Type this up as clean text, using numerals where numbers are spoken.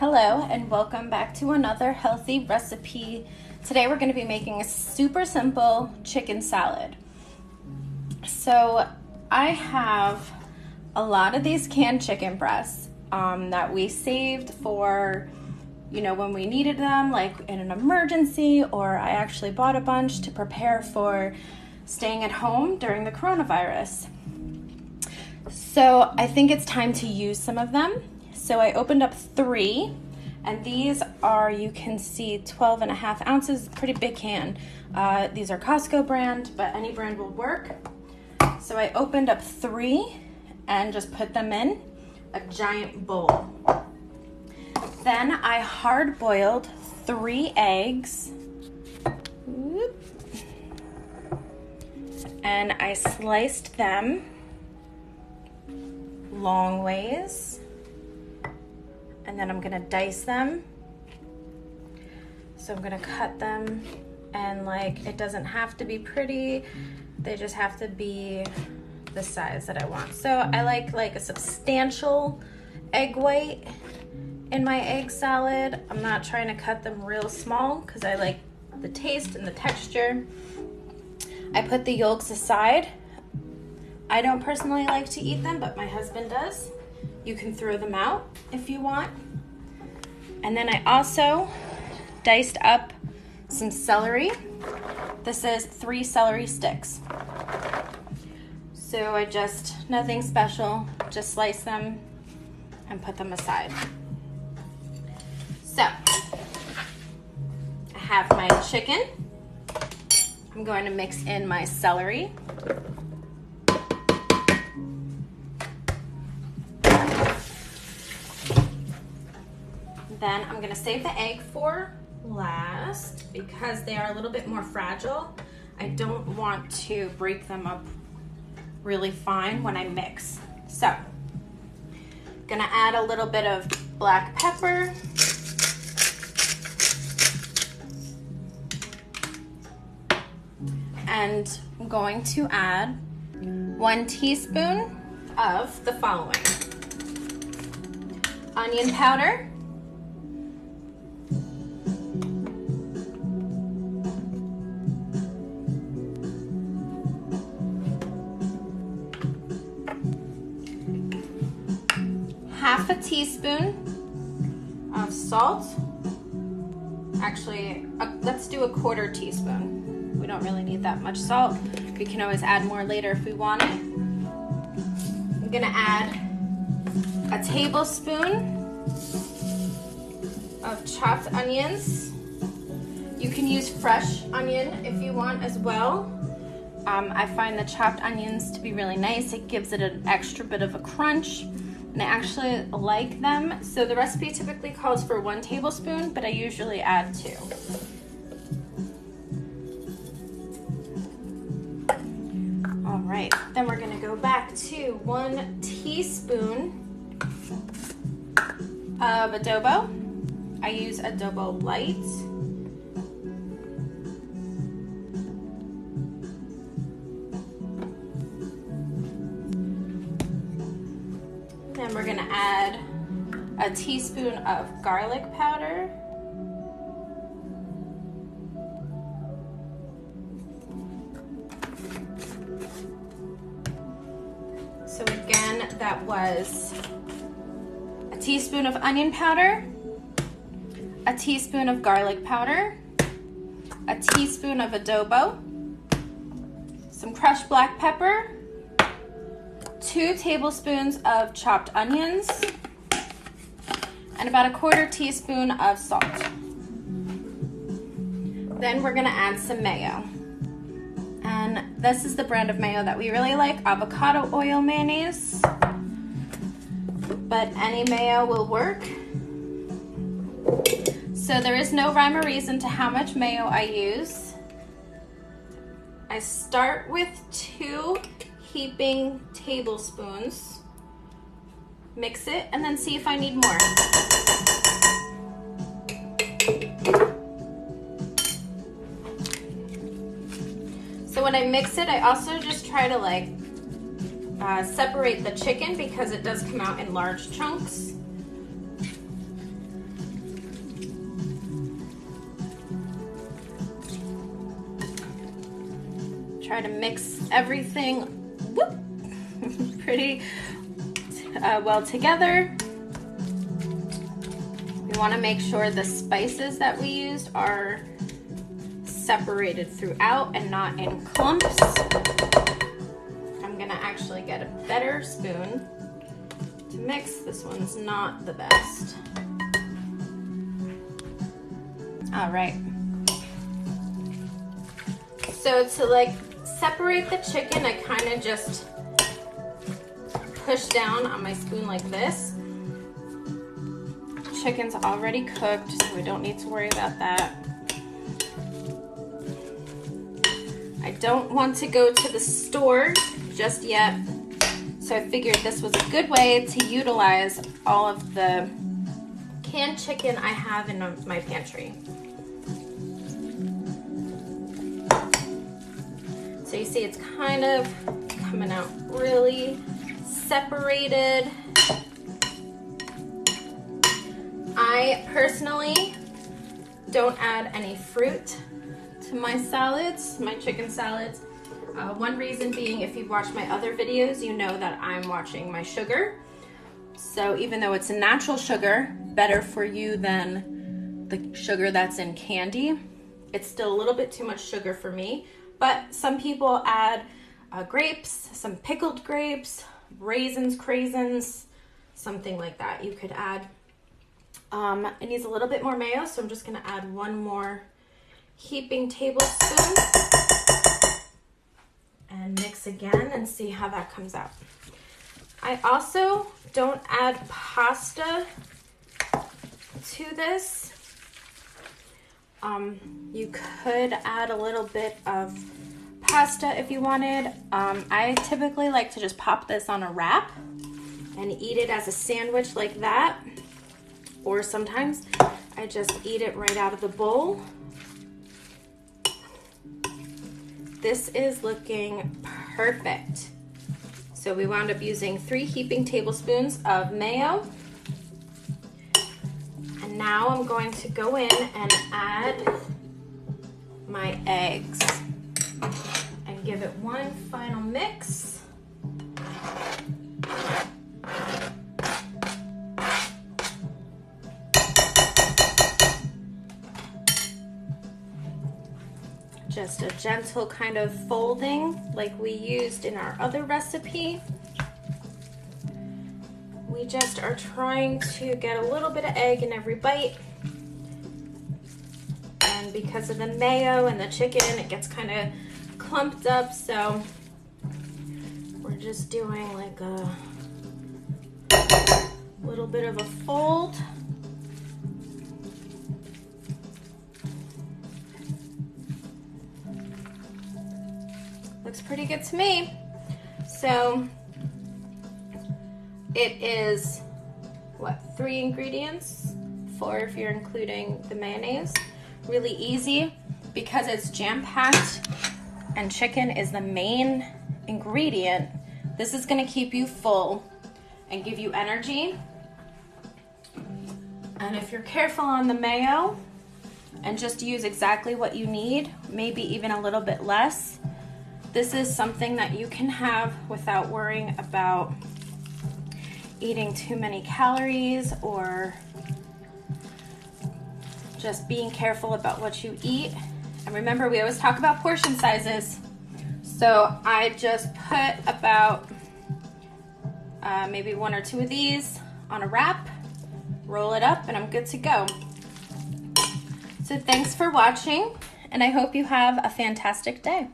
Hello and welcome back to another healthy recipe. Today we're going to be making a super simple chicken salad. So I have a lot of these canned chicken breasts that we saved for, when we needed them, like in an emergency, or I actually bought a bunch to prepare for staying at home during the coronavirus. So I think it's time to use some of them. So I opened up 3, and these are, you can see, 12.5 ounces, pretty big can. These are Costco brand, but any brand will work. So I opened up 3 and just put them in a giant bowl. Then I hard boiled 3 eggs. And I sliced them long ways. And then I'm gonna dice them. So I'm gonna cut them, and it doesn't have to be pretty, they just have to be the size that I want. So I like a substantial egg white in my egg salad. I'm not trying to cut them real small because I like the taste and the texture. I put the yolks aside. I don't personally like to eat them, but my husband does. You can throw them out if you want. And then I also diced up some celery. This is 3 celery sticks. So I nothing special, just slice them and put them aside. So I have my chicken. I'm going to mix in my celery. Then I'm gonna save the egg for last because they are a little bit more fragile. I don't want to break them up really fine when I mix. So, gonna add a little bit of black pepper. And I'm going to add 1 teaspoon of the following: onion powder, half a teaspoon of salt. Actually, let's do a 1/4 teaspoon. We don't really need that much salt. We can always add more later if we want it. I'm gonna add a tablespoon of chopped onions. You can use fresh onion if you want as well. I find the chopped onions to be really nice. It gives it an extra bit of a crunch. And I actually like them. So the recipe typically calls for 1 tablespoon, but I usually add 2. All right, then we're gonna go back to 1 teaspoon of adobo. I use adobo light. Then we're gonna add a teaspoon of garlic powder. So again, that was a teaspoon of onion powder, a teaspoon of garlic powder, a teaspoon of adobo, some crushed black pepper, 2 tablespoons of chopped onions, and about a 1/4 teaspoon of salt. Then we're gonna add some mayo. And this is the brand of mayo that we really like, avocado oil mayonnaise. But any mayo will work. So there is no rhyme or reason to how much mayo I use. I start with 2 heaping tablespoons, mix it, and then see if I need more. So when I mix it, I also just try to separate the chicken because it does come out in large chunks. Try to mix everything pretty well together. We want to make sure the spices that we used are separated throughout and not in clumps. I'm gonna actually get a better spoon to mix. This one's not the best. All right. So to like separate the chicken, I kind of just push down on my spoon like this. Chicken's already cooked, so we don't need to worry about that. I don't want to go to the store just yet, so I figured this was a good way to utilize all of the canned chicken I have in my pantry. So you see it's kind of coming out really separated. I personally don't add any fruit to my salads, my chicken salads. One reason being, if you've watched my other videos, you know that I'm watching my sugar. So even though it's a natural sugar, better for you than the sugar that's in candy, it's still a little bit too much sugar for me. But some people add grapes, some pickled grapes, raisins, craisins, something like that you could add. It needs a little bit more mayo, so I'm just gonna add one more heaping tablespoon and mix again and see how that comes out. I also don't add pasta to this. You could add a little bit of pasta if you wanted. I typically like to just pop this on a wrap and eat it as a sandwich like that. Or sometimes I just eat it right out of the bowl. This is looking perfect. So we wound up using 3 heaping tablespoons of mayo. And now I'm going to go in and add my eggs and give it one final mix. Just a gentle kind of folding like we used in our other recipe. We just are trying to get a little bit of egg in every bite. And because of the mayo and the chicken, it gets kind of clumped up, so we're just doing like a little bit of a fold. Looks pretty good to me. So it is, what, 3 ingredients? 4 if you're including the mayonnaise. Really easy because it's jam-packed and chicken is the main ingredient. This is gonna keep you full and give you energy. And if you're careful on the mayo and just use exactly what you need, maybe even a little bit less, this is something that you can have without worrying about eating too many calories or just being careful about what you eat. And remember, we always talk about portion sizes. So I just put about maybe 1 or 2 of these on a wrap, roll it up, and I'm good to go. So thanks for watching, and I hope you have a fantastic day.